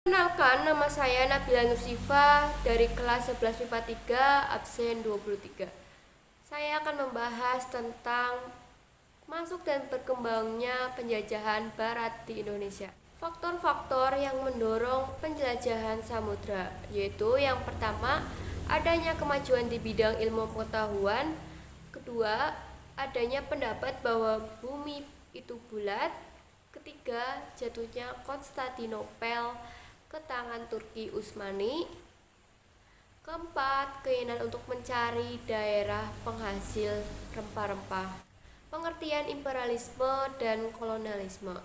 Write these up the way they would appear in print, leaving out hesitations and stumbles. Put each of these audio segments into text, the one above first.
Kenalkan, nama saya Nabila Nursifa dari kelas 11 MIPA 3, absen 23. Saya akan membahas tentang masuk dan berkembangnya penjajahan barat di Indonesia. Faktor-faktor yang mendorong penjelajahan samudra, yaitu yang pertama, adanya kemajuan di bidang ilmu pengetahuan. Kedua, adanya pendapat bahwa bumi itu bulat. Ketiga, jatuhnya Konstantinopel ke tangan Turki Utsmani. Keempat, keinginan untuk mencari daerah penghasil rempah-rempah. Pengertian imperialisme dan kolonialisme.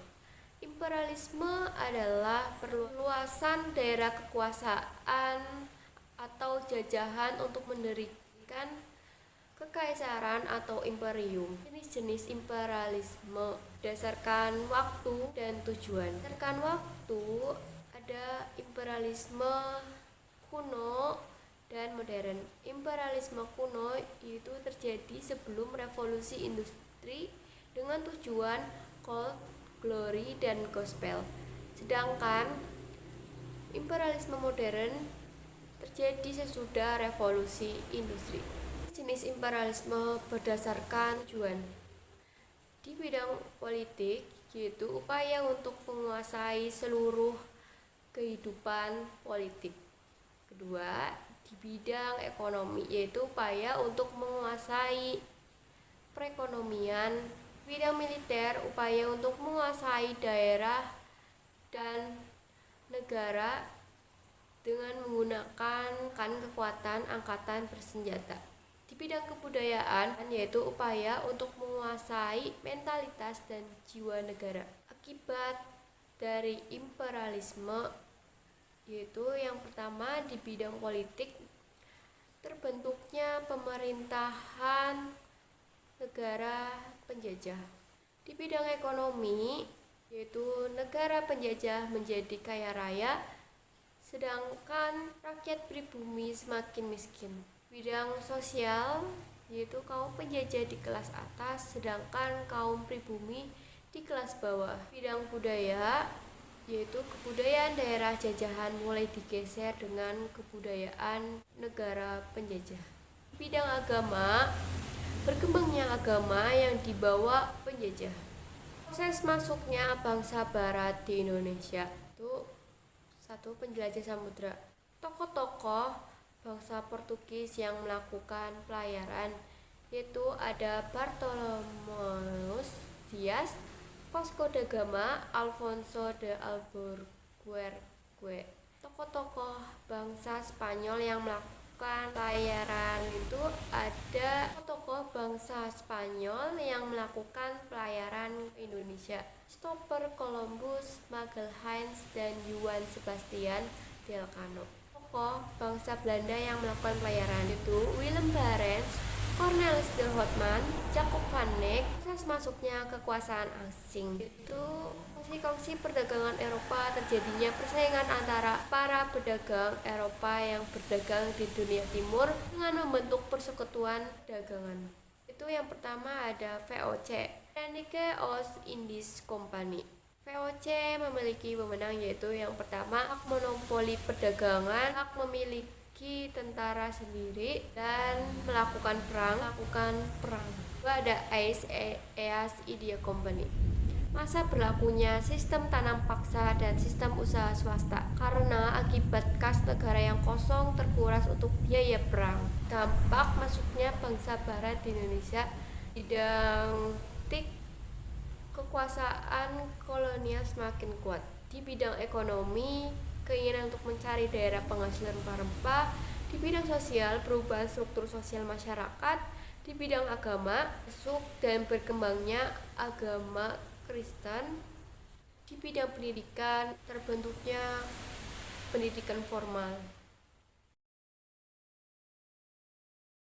Imperialisme adalah perluasan daerah kekuasaan atau jajahan untuk mendirikan kekaisaran atau imperium. Jenis-jenis imperialisme berdasarkan waktu dan tujuan. Berdasarkan waktu ada imperialisme kuno dan modern. Imperialisme kuno itu terjadi sebelum revolusi industri dengan tujuan gold, glory, dan gospel. Sedangkan imperialisme modern terjadi sesudah revolusi industri. Jenis imperialisme berdasarkan tujuan. Di bidang politik, yaitu upaya untuk menguasai seluruh kehidupan politik. Kedua, di bidang ekonomi, yaitu upaya untuk menguasai perekonomian. Bidang militer, upaya untuk menguasai daerah dan negara dengan menggunakan kekuatan angkatan bersenjata. Di bidang kebudayaan, yaitu upaya untuk menguasai mentalitas dan jiwa negara. Akibat dari imperialisme, yaitu yang pertama di bidang politik, terbentuknya pemerintahan negara penjajah. Di bidang ekonomi, yaitu negara penjajah menjadi kaya raya, sedangkan rakyat pribumi semakin miskin. Bidang sosial, yaitu kaum penjajah di kelas atas, sedangkan kaum pribumi di kelas bawah. Bidang budaya, yaitu kebudayaan daerah jajahan mulai digeser dengan kebudayaan negara penjajah. Bidang agama, berkembangnya agama yang dibawa penjajah. Proses masuknya bangsa barat di Indonesia itu satu, penjelajah samudra. Tokoh-tokoh bangsa Portugis yang melakukan pelayaran, yaitu ada Bartolomeus Dias, Vasco da Gama, Alfonso de Albuquerque. Tokoh-tokoh bangsa Spanyol yang melakukan pelayaran itu ada tokoh bangsa Spanyol yang melakukan pelayaran ke Indonesia, Christopher Columbus, Magalhaens, dan Johann Sebastian Elcano. Tokoh bangsa Belanda yang melakukan pelayaran itu Willem Barents, Cornelis de Houtman, Jacob van Eyck. Proses masuknya kekuasaan asing itu kongsi perdagangan Eropa, terjadinya persaingan antara para pedagang Eropa yang berdagang di dunia timur dengan membentuk persekutuan dagangan. Itu yang pertama ada VOC, Verenigde Oost-Indisch Compagnie. VOC memiliki wewenang, yaitu yang pertama hak monopoli perdagangan, hak memiliki tentara sendiri dan melakukan perang. Kedua ada East India Company. Masa berlakunya sistem tanam paksa dan sistem usaha swasta karena akibat kas negara yang kosong terkuras untuk biaya perang. Dampak masuknya bangsa barat di Indonesia, bidang kekuasaan kolonial semakin kuat. Di bidang ekonomi, keinginan untuk mencari daerah penghasil rempah-rempah. Di bidang sosial, perubahan struktur sosial masyarakat. Di bidang agama, masuk dan berkembangnya agama Kristen. Di bidang pendidikan, terbentuknya pendidikan formal.